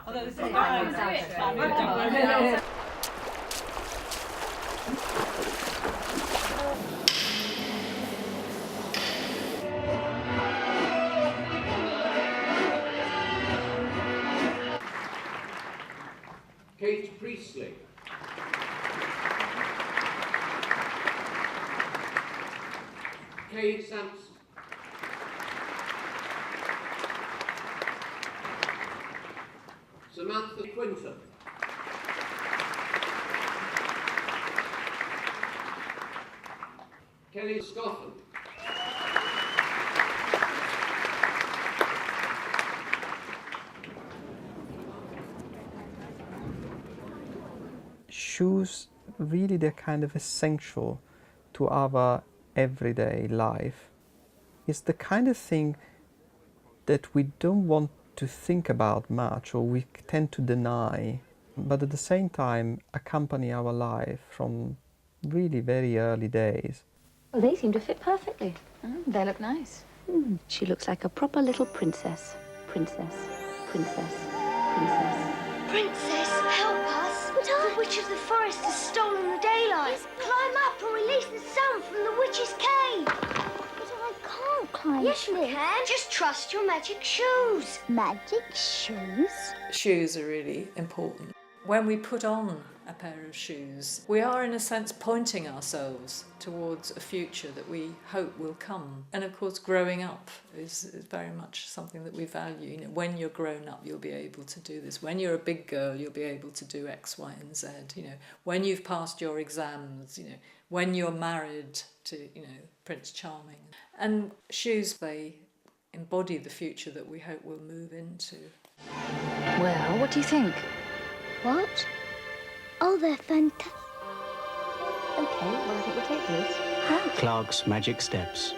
Although this is Kate Priestley. Kate Sampson. Samantha Quinton. Kelly Scoffin. Shoes, really, they're kind of essential to our everyday life. It's the kind of thing that we don't want to think about much, or we tend to deny, but at the same time accompany our life from really very early days. Well, they seem to fit perfectly. They look nice. She looks like a proper little princess. Princess, princess, princess. Princess, help us! But the witch of the forest has stolen the daylight. Climb up and release the sun from the witch's cave. But I can't climb. Yes, you can. Just trust your magic shoes. Magic shoes? Shoes are really important. When we put on a pair of shoes, we are in a sense pointing ourselves towards a future that we hope will come. And of course growing up is very much something that we value. You know, when you're grown up you'll be able to do this. When you're a big girl you'll be able to do X, Y and Z. You know, when you've passed your exams, you know, when you're married to, you know, Prince Charming. And shoes, they embody the future that we hope we'll move into. Well, what do you think? What? Oh, they're fantastic. Okay, well, I think we'll take this. Clark's Magic Steps.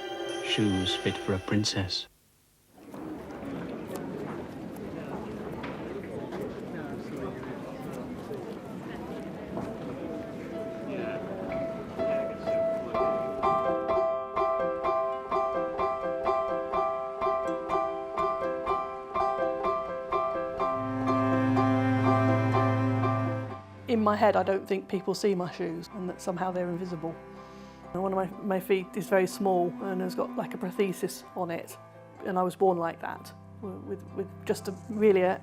Shoes fit for a princess. in my head, I don't think people see my shoes and that somehow they're invisible. And one of my feet is very small and has got like a prosthesis on it, and I was born like that, with just really a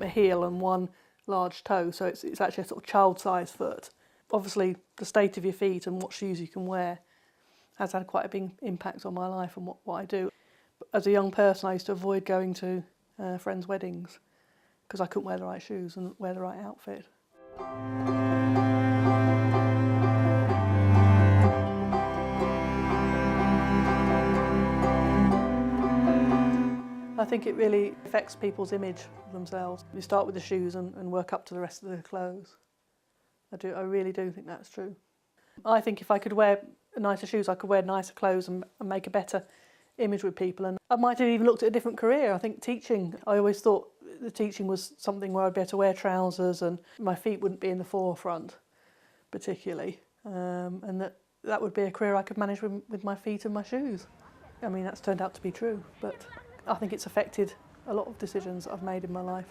heel and one large toe, so it's actually a sort of child-sized foot. Obviously, the state of your feet and what shoes you can wear has had quite a big impact on my life and what I do. As a young person, I used to avoid going to friends' weddings because I couldn't wear the right shoes and wear the right outfit. I think it really affects people's image of themselves. You start with the shoes and work up to the rest of the clothes. I really do think that's true. I think if I could wear nicer shoes, I could wear nicer clothes and make a better image with people. And I might have even looked at a different career. I think teaching, I always thought the teaching was something where I'd be able to wear trousers and my feet wouldn't be in the forefront particularly. And that would be a career I could manage with my feet and my shoes. I mean, that's turned out to be true, but I think it's affected a lot of decisions I've made in my life.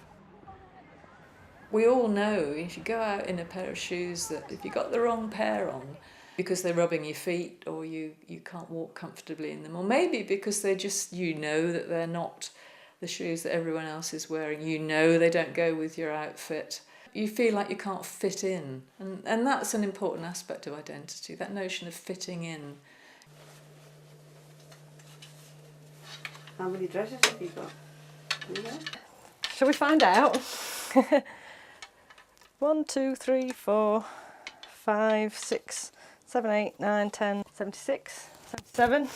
We all know if you go out in a pair of shoes that if you've got the wrong pair on, because they're rubbing your feet or you can't walk comfortably in them, or maybe because they're just, you know that they're not the shoes that everyone else is wearing, you know they don't go with your outfit, you feel like you can't fit in. And that's an important aspect of identity, that notion of fitting in. How many dresses have you got? Shall we find out? 1, 2, 3, 4, 5, 6, 7, 8, 9, 10, 76, 77,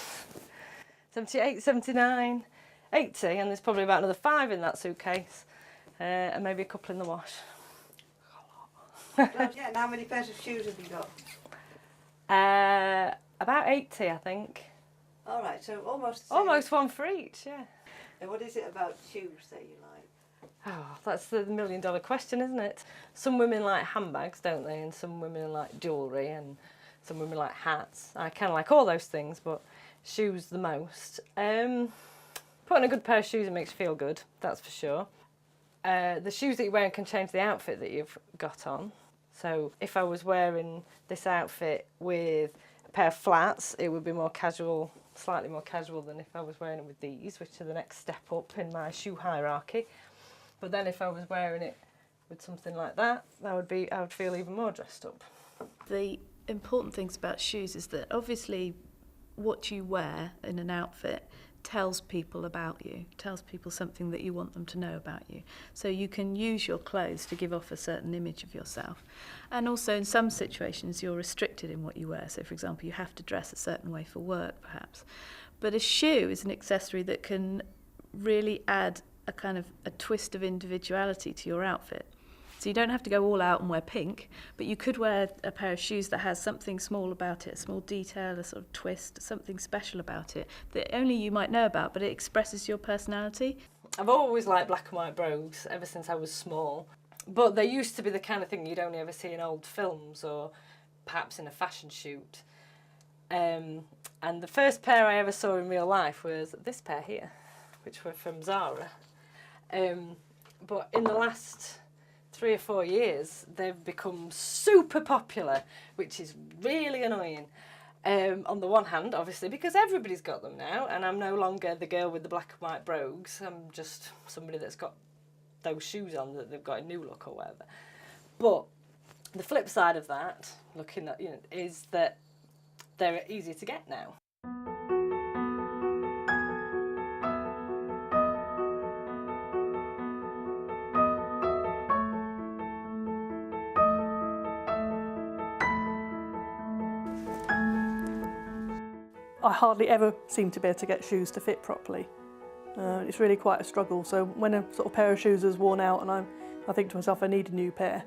78, 79, 80, and there's probably about another 5 in that suitcase, and maybe a couple in the wash. Yeah, and how many pairs of shoes have you got? About 80, I think. All right, so almost the same. Almost one for each, yeah. And what is it about shoes that you like? Oh, that's the million-dollar question, isn't it? Some women like handbags, don't they? And some women like jewellery, and some women like hats. I kind of like all those things, but shoes the most. Putting a good pair of shoes, it makes you feel good, that's for sure. The shoes that you're wearing can change the outfit that you've got on. So if I was wearing this outfit with a pair of flats, it would be more casual, slightly more casual than if I was wearing it with these, which are the next step up in my shoe hierarchy. But then if I was wearing it with something like that, I would feel even more dressed up. The important things about shoes is that obviously what you wear in an outfit tells people about you, tells people something that you want them to know about you. So you can use your clothes to give off a certain image of yourself. And also in some situations you're restricted in what you wear. So for example, you have to dress a certain way for work perhaps. But a shoe is an accessory that can really add a kind of a twist of individuality to your outfit. So you don't have to go all out and wear pink, but you could wear a pair of shoes that has something small about it, a small detail, a sort of twist, something special about it that only you might know about, but it expresses your personality. I've always liked black and white brogues ever since I was small, but they used to be the kind of thing you'd only ever see in old films or perhaps in a fashion shoot. And the first pair I ever saw in real life was this pair here, which were from Zara. But in the last 3 or 4 years, they've become super popular, which is really annoying. On the one hand, obviously, because everybody's got them now, and I'm no longer the girl with the black and white brogues. I'm just somebody that's got those shoes on that they've got a new look or whatever. But the flip side of that, looking at is that they're easier to get now. I hardly ever seem to be able to get shoes to fit properly. It's really quite a struggle. So when a sort of pair of shoes is worn out and I think to myself I need a new pair,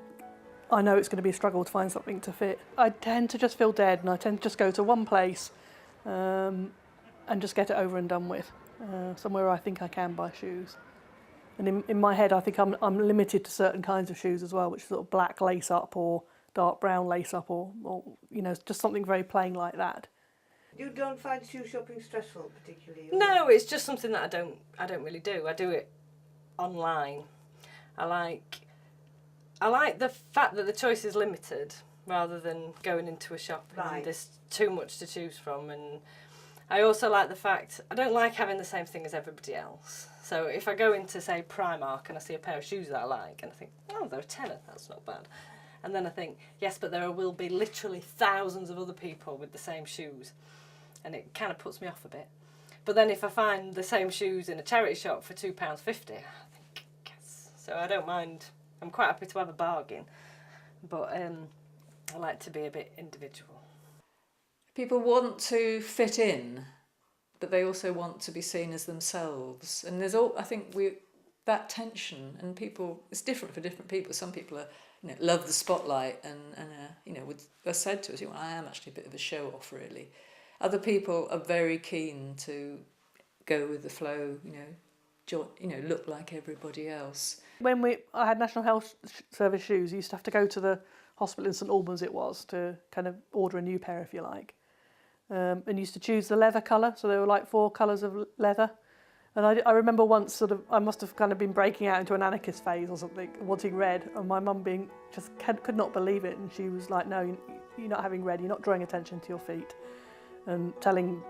I know it's going to be a struggle to find something to fit. I tend to just feel dead and I tend to just go to one place and just get it over and done with, somewhere I think I can buy shoes. And in my head I think I'm limited to certain kinds of shoes as well, which is sort of black lace up or dark brown lace up or just something very plain like that. You don't find shoe shopping stressful particularly? Or? No, it's just something that I don't really do. I do it online. I like the fact that the choice is limited rather than going into a shop and there's too much to choose from. And I also like the fact I don't like having the same thing as everybody else. So if I go into, say, Primark and I see a pair of shoes that I like and I think, oh, they're a tenner, that's not bad. And then I think, yes, but there will be literally thousands of other people with the same shoes. And it kind of puts me off a bit. But then if I find the same shoes in a charity shop for £2.50, I think, yes. So I don't mind. I'm quite happy to have a bargain. But I like to be a bit individual. People want to fit in, but they also want to be seen as themselves. And I think that tension, and it's different for different people. Some people love the spotlight and are said to us, I am actually a bit of a show-off, really. Other people are very keen to go with the flow, look like everybody else. When I had National Health Service shoes, you used to have to go to the hospital in St Albans to kind of order a new pair, if you like. And used to choose the leather colour, so there were like 4 colours of leather. And I remember once I must have kind of been breaking out into an anarchist phase or something, wanting red, and my mum could not believe it, and she was like, no, you're not having red, you're not drawing attention to your feet. And telling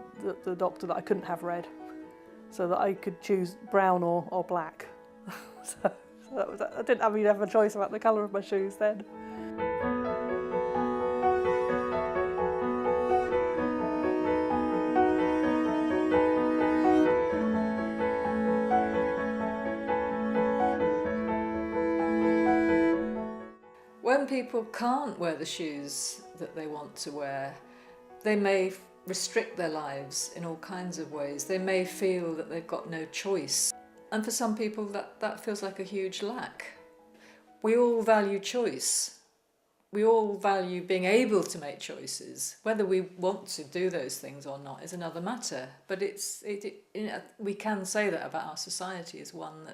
the doctor that I couldn't have red, so that I could choose brown or black. so that was, I didn't really have a choice about the colour of my shoes then. When people can't wear the shoes that they want to wear, they may restrict their lives in all kinds of ways. They may feel that they've got no choice. And for some people that feels like a huge lack. We all value choice. We all value being able to make choices. Whether we want to do those things or not is another matter. But we can say that about our society as one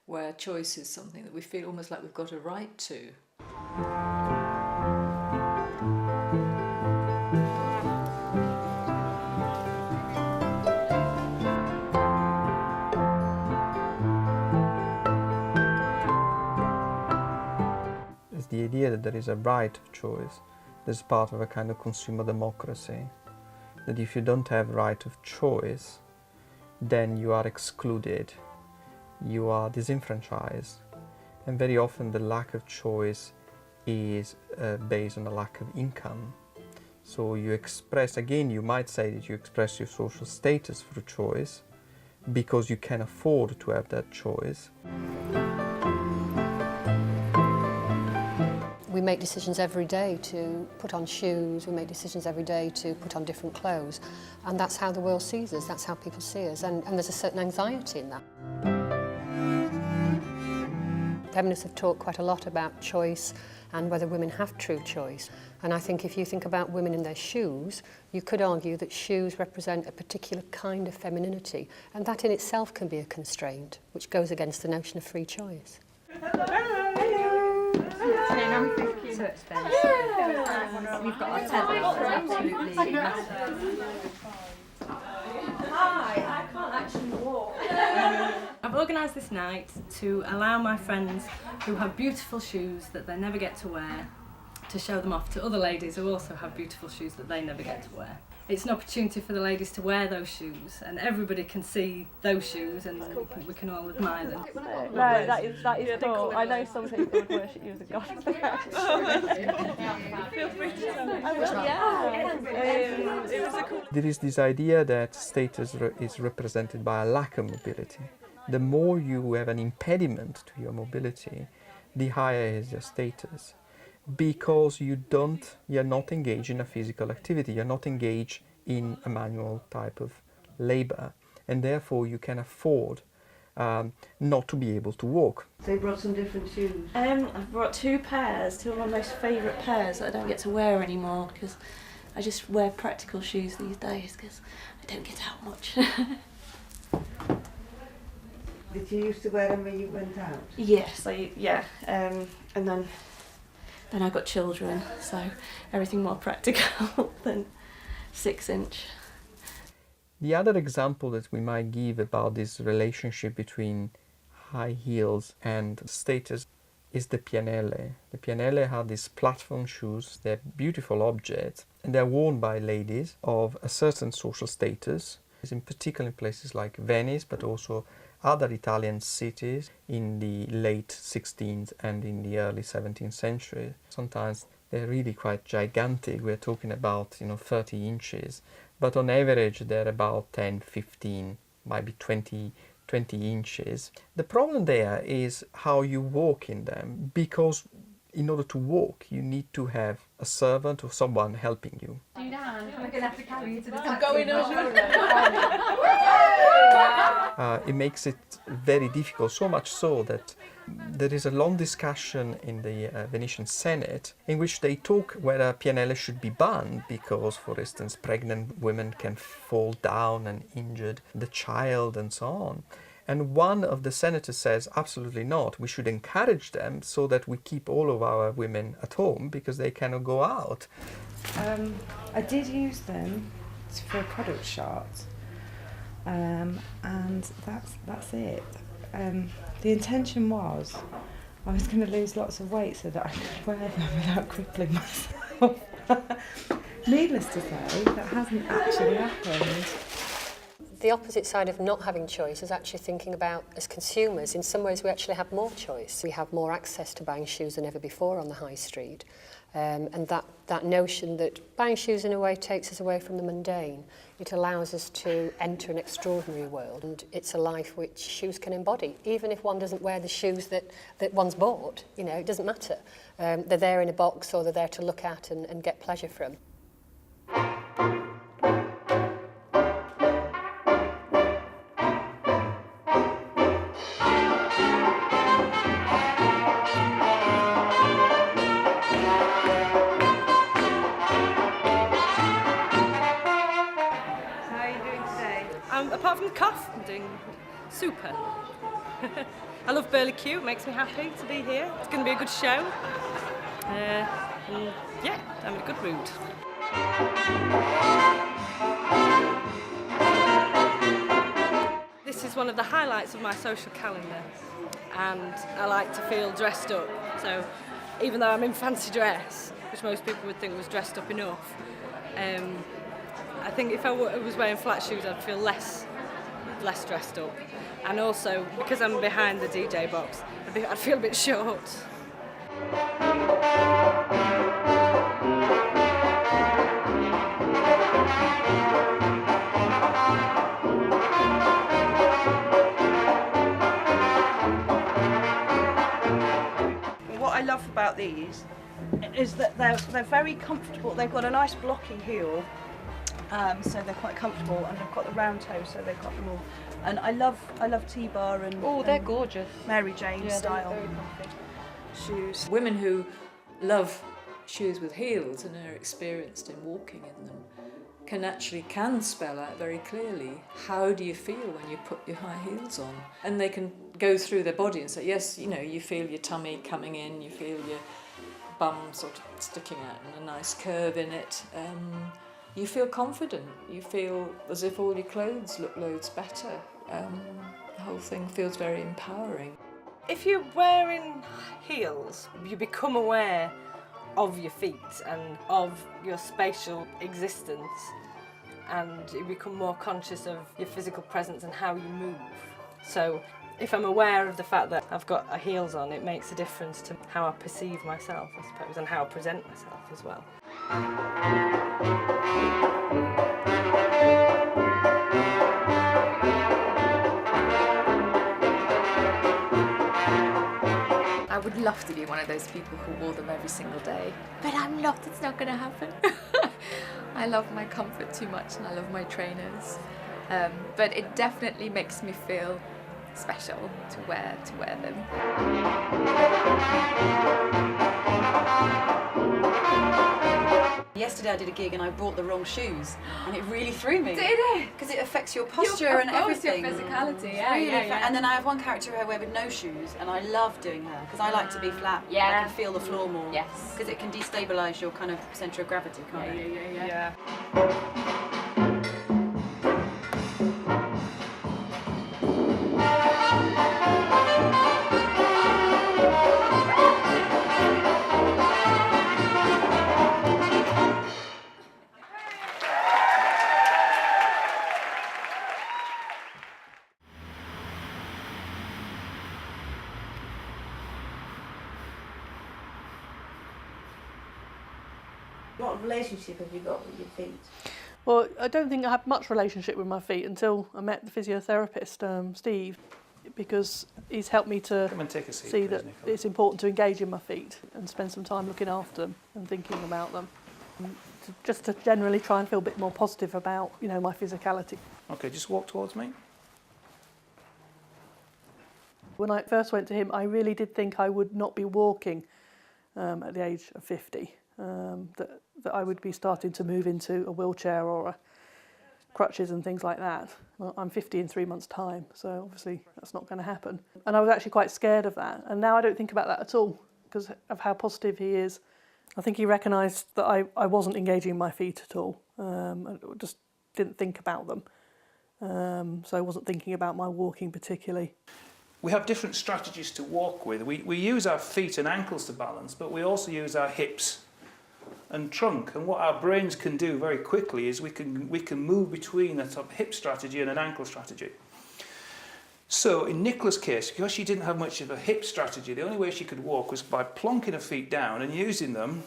where choice is something that we feel almost like we've got a right to. is the idea that there is a right of choice. This is part of a kind of consumer democracy, that if you don't have right of choice, then you are excluded, you are disenfranchised, and very often the lack of choice is based on a lack of income. So you express, again, you might say that you express your social status through choice because you can afford to have that choice. We make decisions every day to put on shoes, we make decisions every day to put on different clothes, and that's how the world sees us, that's how people see us, and there's a certain anxiety in that. Feminists have talked quite a lot about choice and whether women have true choice, and I think if you think about women in their shoes, you could argue that shoes represent a particular kind of femininity, and that in itself can be a constraint, which goes against the notion of free choice. So expensive. We've got our tether, absolutely massive. Hi, I can't actually walk. I've organised this night to allow my friends who have beautiful shoes that they never get to wear to show them off to other ladies who also have beautiful shoes that they never get to wear. It's an opportunity for the ladies to wear those shoes, and everybody can see those shoes, and we can all admire them. Right, that is cool. I know some people would worship you as a god. Feel free to tell me. I will, yeah. It was a cool. There is this idea that status is represented by a lack of mobility. The more you have an impediment to your mobility, the higher is your status. Because you're not engaged in a physical activity, you're not engaged in a manual type of labor, and therefore you can afford not to be able to walk. So you brought some different shoes? I've brought two of my most favourite pairs that I don't get to wear anymore because I just wear practical shoes these days because I don't get out much. Did you used to wear them when you went out? Yes, and then I got children, so everything more practical than 6-inch. The other example that we might give about this relationship between high heels and status is the pianelle. The pianelle are these platform shoes, they're beautiful objects, and they're worn by ladies of a certain social status, in particular in places like Venice, but also other Italian cities in the late 16th and in the early 17th century. Sometimes they're really quite gigantic. We're talking about 30 inches, but on average they're about 10, 15, maybe 20 inches. The problem there is how you walk in them, because in order to walk you need to have a servant or someone helping you. We're going to have to carry you to the taxi. I'm going over. It makes it very difficult, so much so that there is a long discussion in the Venetian Senate in which they talk whether pianelle should be banned because, for instance, pregnant women can fall down and injure the child and so on. And one of the senators says, absolutely not, we should encourage them so that we keep all of our women at home because they cannot go out. I did use them for a product shot, and that's it. The intention was I was going to lose lots of weight so that I could wear them without crippling myself. Needless to say, that hasn't actually happened. The opposite side of not having choice is actually thinking about, as consumers, in some ways we actually have more choice. We have more access to buying shoes than ever before on the high street. And that notion that buying shoes in a way takes us away from the mundane. It allows us to enter an extraordinary world, and it's a life which shoes can embody. Even if one doesn't wear the shoes that one's bought, it doesn't matter. They're there in a box, or they're there to look at and get pleasure from. Apart from the cough, I'm doing super. I love Burly Q, it makes me happy to be here. It's going to be a good show. And yeah, I'm in a good mood. This is one of the highlights of my social calendar, and I like to feel dressed up. So even though I'm in fancy dress, which most people would think was dressed up enough, I think if I was wearing flat shoes, I'd feel less dressed up. And also, because I'm behind the DJ box, I'd feel a bit short. What I love about these is that they're very comfortable. They've got a nice blocky heel, so they're quite comfortable, and they've got the round toe, so they've got them all. And I love T-bar and they're gorgeous. Mary Jane style very comfy. shoes. Women who love shoes with heels and are experienced in walking in them can spell out very clearly how do you feel when you put your high heels on, and they can go through their body and say, yes, you know, you feel your tummy coming in, you feel your bum sort of sticking out and a nice curve in it. You feel confident, you feel as if all your clothes look loads better. The whole thing feels very empowering. If you're wearing heels, you become aware of your feet and of your spatial existence, and you become more conscious of your physical presence and how you move. So if I'm aware of the fact that I've got heels on, it makes a difference to how I perceive myself, I suppose, and how I present myself as well. I would love to be one of those people who wore them every single day, but I'm not, it's not going to happen. I love my comfort too much and I love my trainers, but it definitely makes me feel special to wear them. Yesterday I did a gig and I brought the wrong shoes and it really threw me. Did it? Because it affects your posture and everything. Your physicality, Really and then I have one character who I wear with no shoes and I love doing her because I like to be flat. I can feel the floor more. Yes. Because it can destabilise your kind of centre of gravity, can't it? Yeah. What relationship have you got with your feet? Well, I don't think I had much relationship with my feet until I met the physiotherapist, Steve, because he's helped me to Come and take a seat, see please, that Nicola. it's important to engage in my feet and spend some time looking after them and thinking about them. Just to generally try and feel a bit more positive about, you know, my physicality. Okay, just walk towards me. When I first went to him, I really did think I would not be walking at the age of 50. That I would be starting to move into a wheelchair or crutches and things like that. Well, I'm 50 in 3 months' time, so obviously that's not going to happen. And I was actually quite scared of that. And now I don't think about that at all because of how positive he is. I think he recognised that I wasn't engaging in my feet at all. I just didn't think about them. So I wasn't thinking about my walking particularly. We have different strategies to walk with. We use our feet and ankles to balance, but we also use our hips and trunk. And what our brains can do very quickly is we can move between a top hip strategy and an ankle strategy. So in Nicola's case, because she didn't have much of a hip strategy, the only way she could walk was by plonking her feet down and using them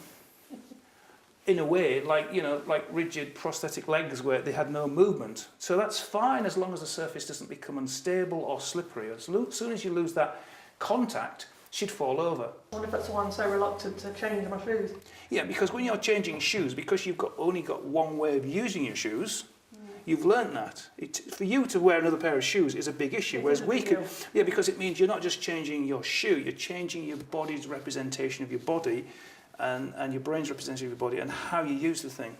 in a way like, you know, like rigid prosthetic legs where they had no movement. So that's fine as long as the surface doesn't become unstable or slippery. As soon as you lose that contact, she'd fall over. I wonder if that's why I'm so reluctant to change my shoes. Yeah, because when you're changing shoes, because you've only got one way of using your shoes, you've learnt that. For you to wear another pair of shoes is a big issue, whereas we can... Yeah, because it means you're not just changing your shoe, you're changing your body's representation of your body and your brain's representation of your body and how you use the thing.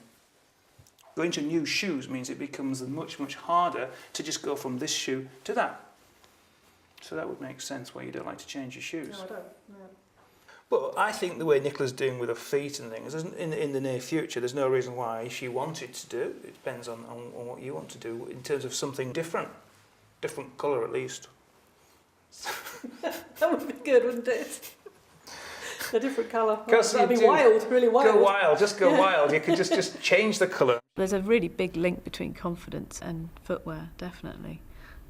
Going to new shoes means it becomes much, much harder to just go from this shoe to that. So that would make sense why you don't like to change your shoes. No, I don't. No. But I think the way Nicola's doing with her feet and things, in the near future, there's no reason why she wanted to do. It depends on what you want to do in terms of something different colour at least. That would be good, wouldn't it? A different colour. Because That'd be wild, really wild. Go wild, just go wild. You could just change the colour. There's a really big link between confidence and footwear, definitely.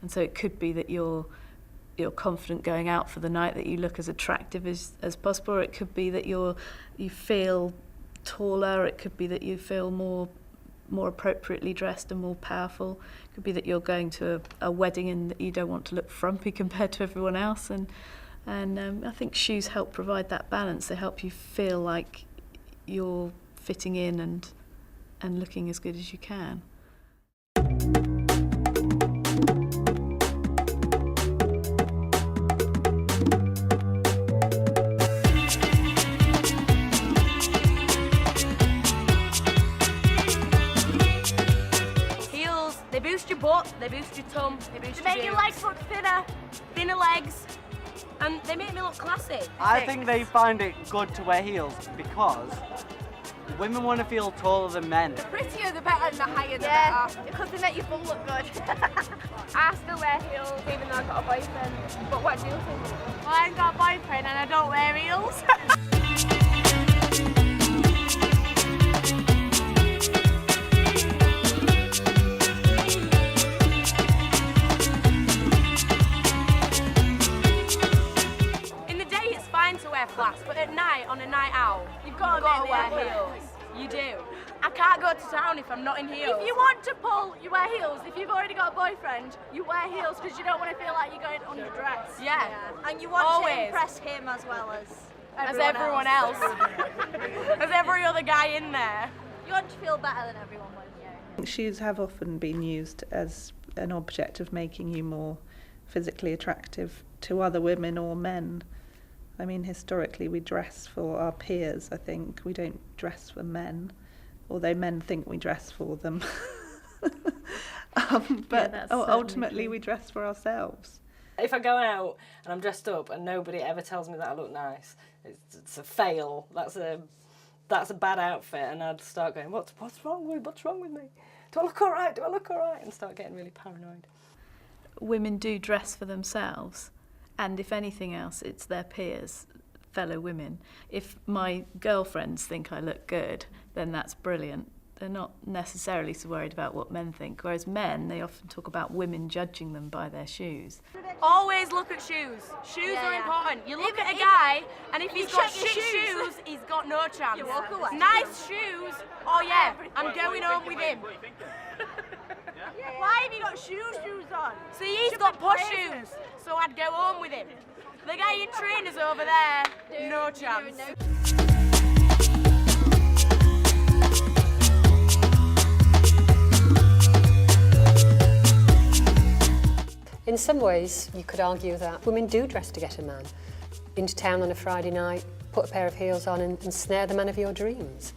And so it could be that you're confident going out for the night, that you look as attractive as possible, or it could be that you feel taller, it could be that you feel more appropriately dressed and more powerful. It could be that you're going to a wedding and that you don't want to look frumpy compared to everyone else. And I think shoes help provide that balance. They help you feel like you're fitting in and looking as good as you can. Heels, they boost your butt, they boost your tum, they boost your make your legs look thinner legs. And they make me look classy. I think they find it good to wear heels because women want to feel taller than men. The prettier the better and the higher the better. Because they make your bum look good. I still wear heels even though I've got a boyfriend. But what do you think? Well, I ain't got a boyfriend and I don't wear heels. To wear flats, but at night, on a night out, you've got to wear heels. You do. I can't go to town if I'm not in heels. If you want to pull, you wear heels. If you've already got a boyfriend, you wear heels because you don't want to feel like you're going underdressed. Yeah. And you want to impress him as well as everyone else. As every other guy in there. You want to feel better than everyone, won't you? Shoes have often been used as an object of making you more physically attractive to other women or men. I mean, historically, we dress for our peers, I think. We don't dress for men, although men think we dress for them. But ultimately, we dress for ourselves. If I go out and I'm dressed up and nobody ever tells me that I look nice, it's a fail. That's a bad outfit, and I'd start going, what's wrong with me? Do I look all right? And start getting really paranoid. Women do dress for themselves. And if anything else, it's their peers, fellow women. If my girlfriends think I look good, then that's brilliant. They're not necessarily so worried about what men think, whereas men, they often talk about women judging them by their shoes. Always look at shoes. Shoes are important. You look at a guy, and if he's got shit shoes, he's got no chance. You walk away. Nice shoes, oh yeah, I'm going home with him. Why have you got shoes on? See, he's got posh shoes, so I'd go home with him. The guy in trainers over there, no chance. In some ways, you could argue that women do dress to get a man. Into town on a Friday night, put a pair of heels on and snare the man of your dreams.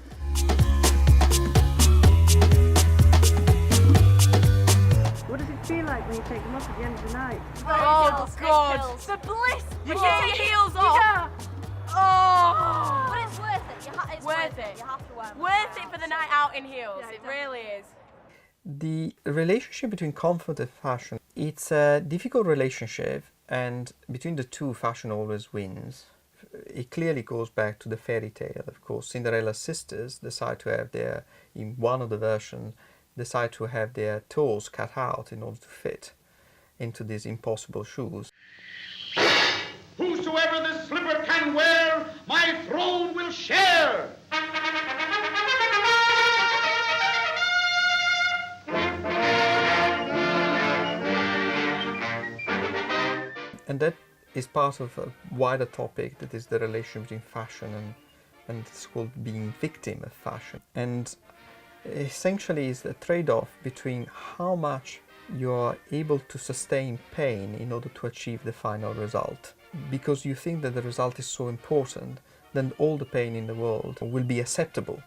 What does it feel like when you take them off at the end of the night? Oh, God. The bliss. You take your heels off. Oh. But it's worth it. It's worth it. You have to wear them. Worth it for the night out in heels. Yeah, it really is. The relationship between comfort and fashion, it's a difficult relationship, and between the two, fashion always wins. It clearly goes back to the fairy tale, of course. Cinderella's sisters decide to have in one of the versions, decide to have their toes cut out in order to fit into these impossible shoes. Whosoever this slipper can wear, my throne will share. And that is part of a wider topic that is the relation between fashion and it's called being victim of fashion. And essentially is the trade-off between how much you are able to sustain pain in order to achieve the final result. Because you think that the result is so important, then all the pain in the world will be acceptable.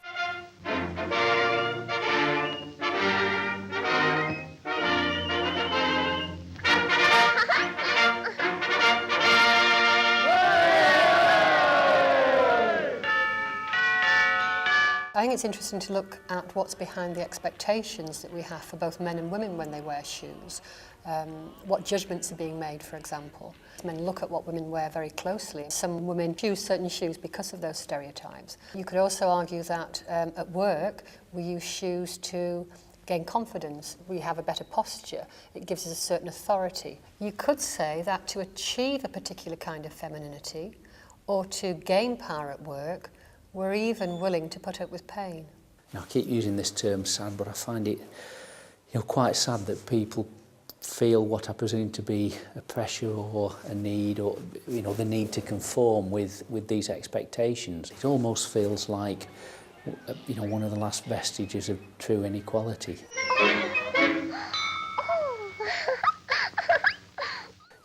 I think it's interesting to look at what's behind the expectations that we have for both men and women when they wear shoes. what judgments are being made, for example. Men look at what women wear very closely. Some women choose certain shoes because of those stereotypes. You could also argue that at work we use shoes to gain confidence. We have a better posture. It gives us a certain authority. You could say that to achieve a particular kind of femininity or to gain power at work, we're even willing to put up with pain. I keep using this term sad, but I find it quite sad that people feel what I presume to be a pressure or a need, or the need to conform with these expectations. It almost feels like one of the last vestiges of true inequality.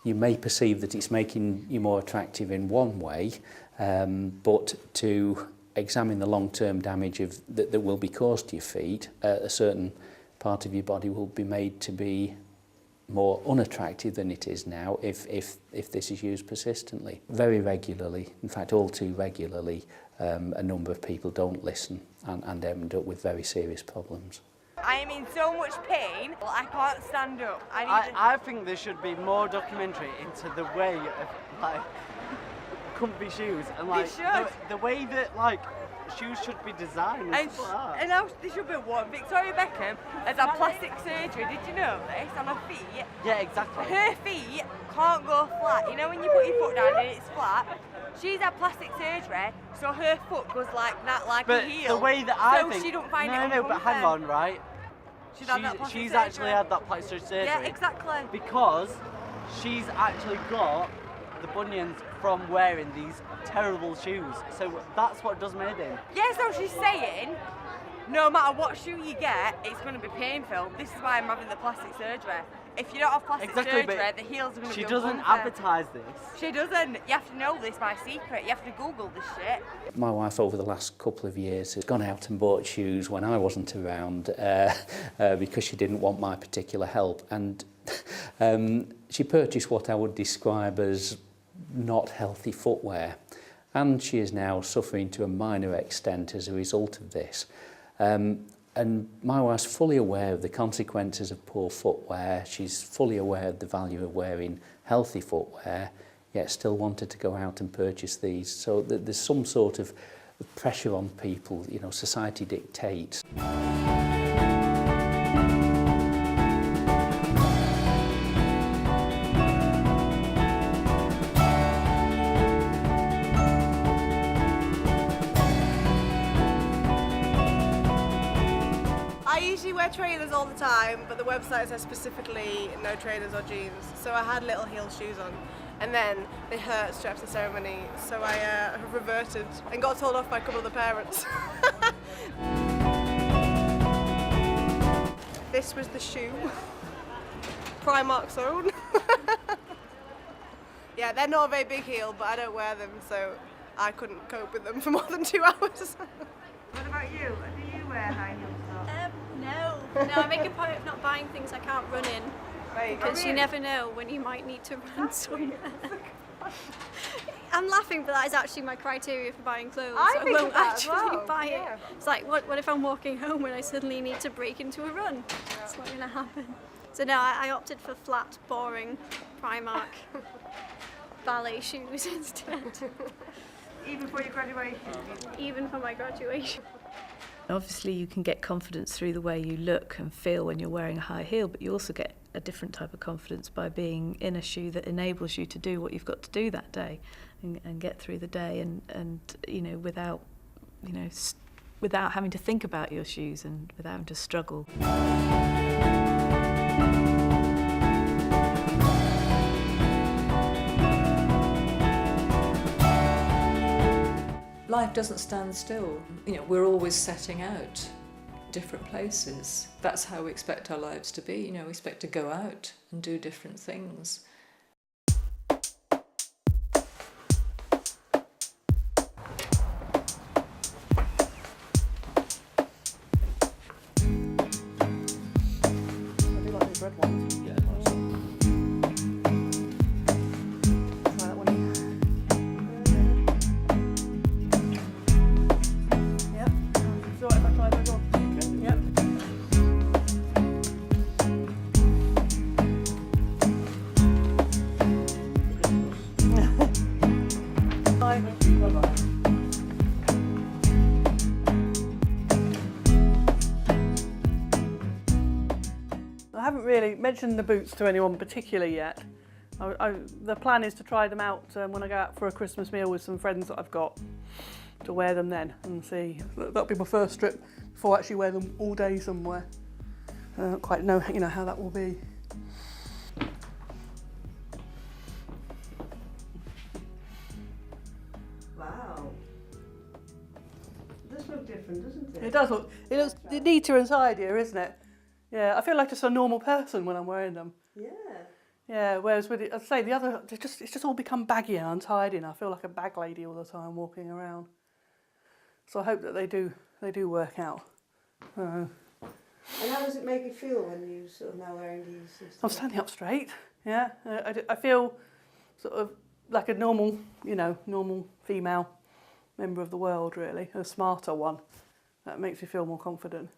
You may perceive that it's making you more attractive in one way, but to examine the long-term damage that will be caused to your feet, a certain part of your body will be made to be more unattractive than it is now if this is used persistently. Very regularly, in fact all too regularly, a number of people don't listen and end up with very serious problems. I am in so much pain, I can't stand up. I think there should be more documentary into the way of like comfy shoes and like the way that like shoes should be designed and stuff like that. And now there should be one. Victoria Beckham has had plastic surgery, did you know this, on her feet? Yeah, exactly. Her feet can't go flat. You know when you put your foot down and it's flat? She's had plastic surgery, so her foot goes like that, like but a heel. The way that I so think... she don't find no, it no, but hang on, right? She's actually had that plastic surgery. Yeah, exactly. Because she's actually got the bunions from wearing these terrible shoes. So that's what does made in. Yeah, so she's saying, no matter what shoe you get, it's going to be painful. This is why I'm having the plastic surgery. If you don't have plastic surgery, the heels are going to be She doesn't advertise this. She doesn't. You have to know this by secret. You have to Google this shit. My wife over the last couple of years has gone out and bought shoes when I wasn't around because she didn't want my particular help, and she purchased what I would describe as not healthy footwear, and she is now suffering to a minor extent as a result of this. And my wife's fully aware of the consequences of poor footwear. She's fully aware of the value of wearing healthy footwear, yet still wanted to go out and purchase these. So there's some sort of pressure on people, society dictates. Wear trainers all the time, but the website says specifically no trainers or jeans, so I had little heel shoes on, and then they hurt straight after the ceremony, so I reverted and got told off by a couple of the parents. This was the shoe, Primark's own. Yeah, they're not a very big heel, but I don't wear them, so I couldn't cope with them for more than 2 hours. What about you? Do you wear high heels? No, I make a point of not buying things I can't run in, because you never know when you might need to run somewhere. I'm laughing, but that is actually my criteria for buying clothes. I won't actually buy it. It's like, what if I'm walking home and I suddenly need to break into a run? It's not going to happen. So no, I opted for flat, boring Primark ballet shoes instead. Even for your graduation? Even for my graduation. Obviously you can get confidence through the way you look and feel when you're wearing a high heel, but you also get a different type of confidence by being in a shoe that enables you to do what you've got to do that day and get through the day and without having to think about your shoes and without having to struggle. Life doesn't stand still. We're always setting out different places. That's how we expect our lives to be. We expect to go out and do different things. haven't really mentioned the boots to anyone particularly yet. The plan is to try them out when I go out for a Christmas meal with some friends that I've got, to wear them then and see. That'll be my first trip before I actually wear them all day somewhere. I don't quite know, how that will be. Wow. It does look different, doesn't it? It does look. It looks neater and tidier, isn't it? Yeah, I feel like just a normal person when I'm wearing them. Yeah. Yeah, whereas with it, I'd say the other, it's just all become baggy and untidy, and I feel like a bag lady all the time walking around. So I hope that they do work out. And how does it make you feel when you sort of now wearing these? I'm standing up straight. Yeah, I feel sort of like a normal, normal female member of the world, really, a smarter one. That makes me feel more confident.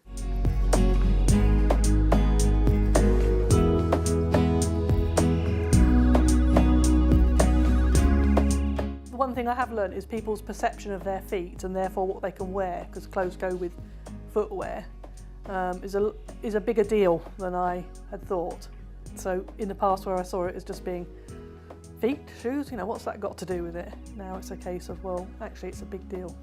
One thing I have learnt is people's perception of their feet and therefore what they can wear, because clothes go with footwear, is a bigger deal than I had thought. So in the past where I saw it as just being feet, shoes, what's that got to do with it? Now it's a case of, well, actually it's a big deal.